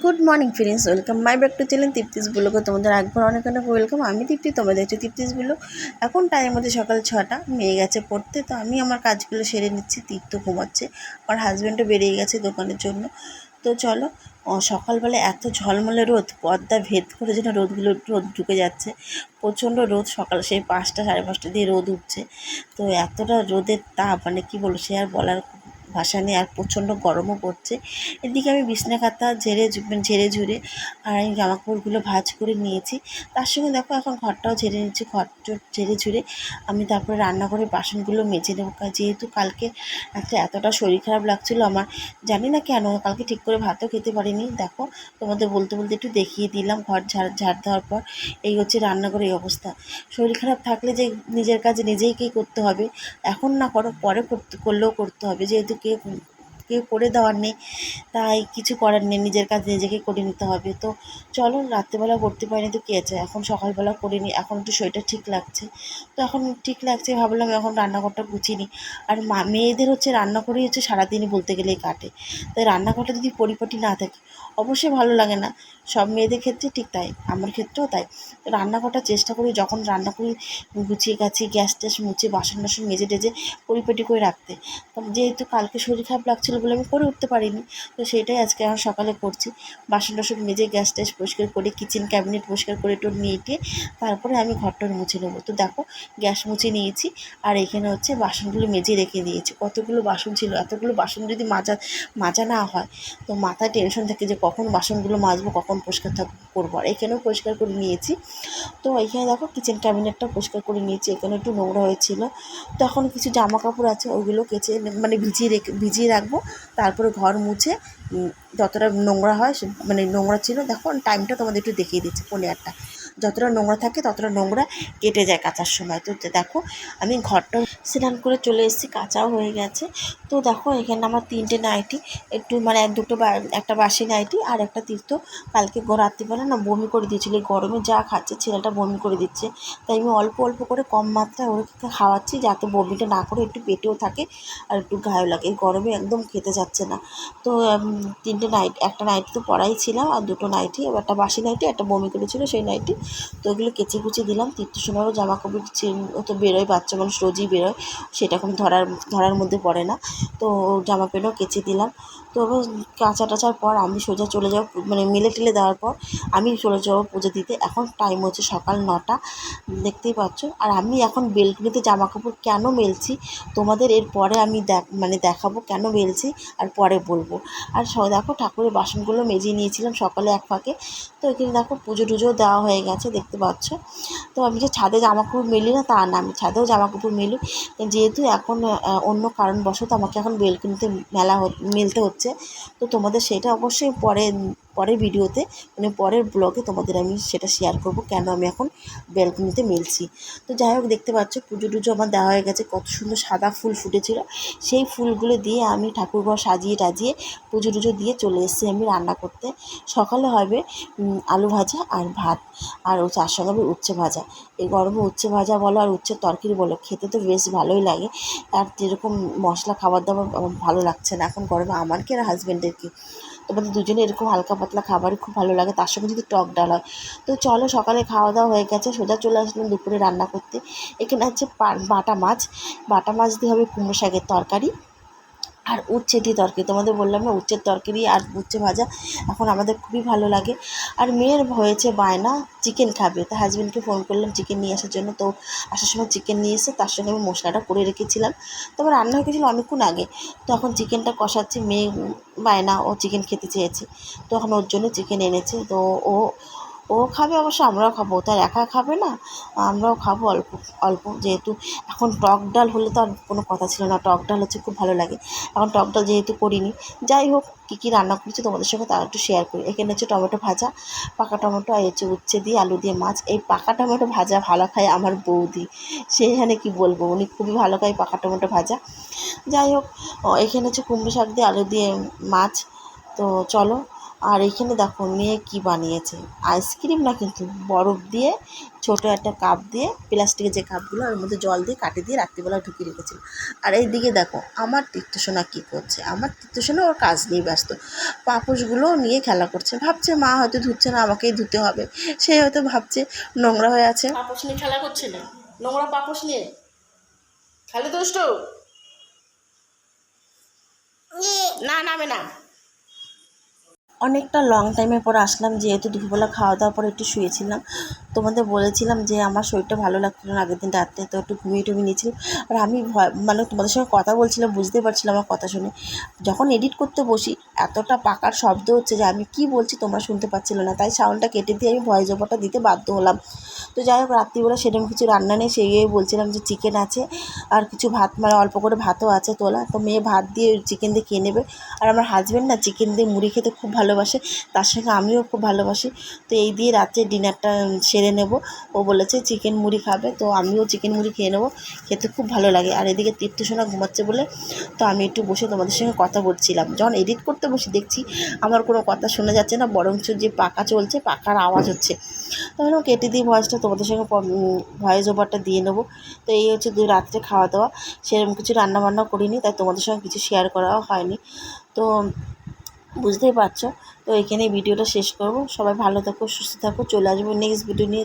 Good morning friends, welcome my back to channel Tripti's ব্লগে। তোমাদের একবার অনেক অনেক ওয়েলকাম। আমি তৃপ্তি, তোমাদের হচ্ছে তৃপ্তিস ব্লগ। এখন টাইম হচ্ছে সকাল 6টা, মেয়ে গেছে পড়তে, তো আমি আমার কাজগুলো সেরে নিচ্ছি। তীর্থ ঘুমাচ্ছে, আমার হাজব্যান্ডও বেরিয়ে গেছে দোকানের জন্য। তো চলো, সকালবেলা এত ঝলমলে রোদ, পর্দা ভেদ করে যেন রোদ ঢুকে যাচ্ছে। প্রচণ্ড রোদ, সকাল সেই 5টা 5:30 দিয়ে রোদ উঠছে। তো এতটা রোদের তাপ, মানে কী বলবো, সে আর বলার ভাষা নেই। আর প্রচণ্ড গরমও পড়ছে। এদিকে আমি বিছনা কাঁথা ঝেড়ে ঝুড়ে আর আমি জামাকাপড়গুলো ভাঁজ করে নিয়েছি। তার সঙ্গে দেখো এখন ঘরটাও ঝেড়ে নিচ্ছি। ঘরটা ঝেড়ে ঝুড়ে আমি তারপরে রান্নাঘরের বাসনগুলো মেজে নেবো। যেহেতু কালকে এতটা শরীর খারাপ লাগছিলো আমার, জানি না কেন, কালকে ঠিক করে ভাতও খেতে পারিনি। দেখো, তোমাদের বলতে বলতে একটু দেখিয়ে দিলাম। ঘর ঝাড় দেওয়ার পর এই হচ্ছে রান্নাঘরের এই অবস্থা। শরীর খারাপ থাকলে যে নিজের কাজ নিজেকেই করতে হবে, এখন না করো পরে করলেও করতে হবে, যেহেতু কেউ করে দেওয়ার নেই, তাই কিছু করার নেই, নিজের কাজ নিজেকে করে নিতে হবে। তো চলো, রাত্রেবেলা করতে পারিনি তো কী আছে, এখন সকালবেলা করে নিই। এখন একটু শরীরটা ঠিক লাগছে, তো এখন ঠিক লাগছে, ভাবলাম এখন রান্নাঘরটা গুছিয়ে নিই। আর মেয়েদের হচ্ছে রান্না করেই হচ্ছে সারাদিনই বলতে গেলেই কাটে। তাই রান্নাঘরটা যদি পরিপাটি না থাকে অবশ্যই ভালো লাগে না। সব মেয়েদের ক্ষেত্রে ঠিক তাই, আমার ক্ষেত্রেও তাই। তো রান্নাঘরটা চেষ্টা করি যখন রান্না করি গুছিয়ে গাছিয়ে গ্যাস ট্যাস মুছে বাসন মেজে টেজে পরিপাটি করে রাখতে। যেহেতু কালকে শরীর খারাপ লাগছিলো বলে আমি করে উঠতে পারিনি, তো সেটাই আজকে এখন সকালে করছি। বাসন টাসন মেজে গ্যাস ট্যাস পরিষ্কার করে কিচেন ক্যাবিনেট পরিষ্কার করে একটু নিয়ে তারপরে আমি ঘরটা মুছে নেবো। তো দেখো, গ্যাস মুছে নিয়েছি আর এখানে হচ্ছে বাসনগুলো মেজে রেখে দিয়েছি। কতগুলো বাসন ছিল, এতগুলো বাসন যদি মাজা না হয় তো মাথায় টেনশন থাকে যে কখন বাসনগুলো মাজবো, কখন পরিষ্কার করবো। আর এখানেও পরিষ্কার করে নিয়েছি। তো এখানে দেখো কিচেন ক্যাবিনেটটা পরিষ্কার করে নিয়েছি, এখানে একটু নোংরা হয়েছিল। তো এখন কিছু জামা কাপড় আছে, ওইগুলো কেচে মানে ভিজিয়ে রাখবো। তারপরে ঘর মুছে যতটা নোংরা হয়, মানে নোংরা ছিল, দেখো টাইমটা তোমাদের একটু দেখিয়ে দিচ্ছি, 8:15। যতটা নোংরা থাকে ততটা নোংরা কেটে যায় কাচার সময়। তো দেখো, আমি ঘরটা স্নান করে চলে এসেছি, কাচাও হয়ে গেছে। তো দেখো, এখানে আমার 3টে নাইটি, একটু মানে একটা বাসি নাইটি আর একটা তীর্থ কালকে রাত্রিবেলা না বমি করে দিয়েছিল। এই গরমে যা খাচ্ছে ছেলেটা বমি করে দিচ্ছে, তাই আমি অল্প অল্প করে কম মাত্রায় ওকে খাওয়াচ্ছি, যাতে বমিটা না করে একটু পেটেও থাকে আর একটু গায়েও লাগে। এই গরমে একদম খেতে যাচ্ছে না। তো 3টে নাইটি, একটা নাইটি তো পরাই ছিলাম আর 2টো নাইটি, একটা বাসি নাইটি, একটা বমি করেছিল সেই নাইটি। তো ওগুলো কেচে কুচে দিলাম। তীর্থসোনারও জামা কাপড় ও তো বেরোয়, বাচ্চা মানুষ রোজই বেরোয়, সেটা কোনো ধরার মধ্যে পড়ে না। তো জামা প্যান্টও কেচে দিলাম। তো কাচা টাচার পর আমি সোজা চলে যাব, মানে মেলে টেলে দেওয়ার পর আমি চলে যাবো পুজো দিতে। এখন টাইম হচ্ছে সকাল 9টা, দেখতেই পাচ্ছ। আর আমি এখন বেলকনিতে জামা কাপড় কেন মেলছি তোমাদের এরপরে আমি দেখাবো কেন মেলছি, আর পরে বলবো। আর দেখো, ঠাকুরের বাসনগুলো মেজে নিয়েছিলাম সকালে এক ফাঁকে। তো এখানে দেখো পুজো টুজো দেওয়া হয়ে গেছে, দেখতে পাচ্ছ। তো আমি যে ছাদে জামা কাপড় মেলি না তা না, আমি ছাদেও জামা কাপড় মেলি, যেহেতু এখন অন্য কারণবশত আমাকে এখন বেলকনিতে মেলতে হচ্ছে। তো তোমাদের সেটা অবশ্যই পরের ভিডিওতে, মানে পরের ব্লগে তোমাদের আমি সেটা শেয়ার করব কেন আমি এখন বেলকনিতে মেলছি। তো যাই হোক, দেখতে পাচ্ছ পুজো টুজো আমার দেওয়া হয়ে গেছে। কত সুন্দর সাদা ফুল ফুটেছিল, সেই ফুলগুলো দিয়ে আমি ঠাকুরঘর সাজিয়ে টাজিয়ে পুজো টুজো দিয়ে চলে এসেছি আমি রান্না করতে। সকালে হবে আলু ভাজা আর ভাত, আর তার সঙ্গে হবে উচ্ছে ভাজা। এই গরমে উচ্ছে ভাজা বলো আর উচ্ছের তরকারি বলো, খেতে তো বেশ ভালোই লাগে। আর যেরকম মশলা খাবার দাবার আমার ভালো লাগছে না এখন গরমে, আমার কি আর হাজব্যান্ডের কি, তোমাদের দুজনে এরকম হালকা পাতলা খাবারই খুব ভালো লাগে, তার সঙ্গে যদি টক ডাল হয়। তো চলো, সকালে খাওয়া দাওয়া হয়ে গেছে, সোজা চলে আসলাম দুপুরে রান্না করতে। এখানে হচ্ছে বাটা মাছ দিয়ে হবে কুমড়ো শাকের তরকারি আর উচ্ছে দিয়ে তরকারি। তোমাদের বললাম না, উচ্ছের তরকারি আর উচ্ছে ভাজা এখন আমাদের খুবই ভালো লাগে। আর মেয়ের হয়েছে বায়না চিকেন খাবে, তা হাজব্যান্ডকে ফোন করলাম চিকেন নিয়ে আসার জন্য। তো আসার সময় চিকেন নিয়ে এসে তার সঙ্গে আমি মশলাটা করে রেখেছিলাম, তো আমার রান্না হয়ে গেছিলো অনেকক্ষণ আগে। তো এখন চিকেনটা কষাচ্ছি, মেয়ে বায়না, ও চিকেন খেতে চেয়েছে, তো এখন ওর জন্য চিকেন এনেছে। তো ও ও খাবে, অবশ্য আমরাও খাবো, তার একা খাবে না, আমরাও খাবো অল্প অল্প। যেহেতু এখন টক ডাল হলে তো আর কোনো কথা ছিল না, টক ডাল হচ্ছে খুব ভালো লাগে। এখন টক ডাল যেহেতু করিনি, যাই হোক কী রান্না করেছি তোমাদের সঙ্গে তার একটু শেয়ার করি। এখানে হচ্ছে টমেটো ভাজা, পাকা টমেটো, আর হচ্ছে উচ্ছে দিয়ে আলু দিয়ে মাছ। এই পাকা টমেটো ভাজা ভালো খায় আমার বৌদি, সেখানে কি বলবো, উনি খুবই ভালো খায় পাকা টমেটো ভাজা। যাই হোক, এখানে হচ্ছে কুমড়ো শাক দিয়ে আলু দিয়ে মাছ। তো চলো, আর এখানে দেখো মেয়ে কি বানিয়েছে, আইসক্রিম না কিন্তু বরফ দিয়ে ছোটো একটা কাপ দিয়ে, প্লাস্টিকের যে কাপগুলো ওর মধ্যে জল দিয়ে কাটি দিয়ে রাত্রিবেলা ঢুকিয়ে রেখেছিল। আর এইদিকে দেখো আমার তীর্থসোনা কী করছে, আমার তীর্থসোনা ওর কাজ নিয়ে ব্যস্ত, পাপোশগুলো নিয়ে খেলা করছে, ভাবছে মা হয়তো ধুচ্ছে না, আমাকেই ধুতে হবে, সে হয়তো ভাবছে নোংরা হয়ে আছে, পাপোশ নিয়ে খেলা করছে, না নোংরা পাপোশ নিয়ে খেলে দুষ্টু না, নামে না। অনেকটা লং টাইমের পর আসলাম, যেহেতু দুপুরবেলা খাওয়া দাওয়ার পর একটু শুয়েছিলাম, তোমাদের বলেছিলাম যে আমার শরীরটা ভালো লাগছিল না আগের দিন রাত্রে, তো একটু ঘুমিয়ে টুমিয়ে নিয়েছিলাম। আর আমি মানে তোমাদের সঙ্গে কথা বলছিলাম, বুঝতে পারছিলাম আমার কথা শুনে, যখন এডিট করতে বসি এতটা পাকার শব্দ হচ্ছে যে আমি কি বলছি তোমরা শুনতে পাচ্ছিলে না, তাই সাউন্ডটা কেটে দিয়ে আমি ভয়েস ওভারটা দিতে বাধ্য হলাম। তো যাই হোক, রাত্রিবেলা সেরকম কিছু রান্না নেই, সেই বলছিলাম যে চিকেন আছে আর কিছু ভাত, মানে অল্প করে ভাতও আছে তোলা, তো মেয়ে ভাত দিয়ে চিকেন দিয়ে খেয়ে নেবে। আর আমার হাজব্যান্ড না চিকেন দিয়ে মুড়ি খেতে খুব ভালোবাসে, তার সঙ্গে আমিও খুব ভালোবাসি, তো এই দিয়ে রাত্রে ডিনারটা সেরে নেব। ও বলেছে চিকেন মুড়ি খাবে, তো আমিও চিকেন মুড়ি খেয়ে নেবো, খেতে খুব ভালো লাগে। আর এদিকে তীর্থসোনা ঘুমাচ্ছে বলে তো আমি একটু বসে তোমাদের সঙ্গে কথা বলছিলাম, যখন এডিট করতে বসে দেখছি আমার কোনো কথা শোনা যাচ্ছে না, বরঞ্চ যে পাখা চলছে পাখার আওয়াজ হচ্ছে, তখন কেটে দিয়ে ভয়েসটা তোমাদের সঙ্গে ভয়েস ওভারটা দিয়ে নেবো। তো এই হচ্ছে রাত্রে খাওয়া দাওয়া, সেরকম কিছু রান্নাবান্না করিনি, তাই তোমাদের সঙ্গে কিছু শেয়ার করাও হয়নি। তো বুঝতেই পারছো, তো এখানে ভিডিওটা শেষ করব। সবাই ভালো থাকো, সুস্থ থাকো, চলে আসবো নেক্সট ভিডিও নিয়ে।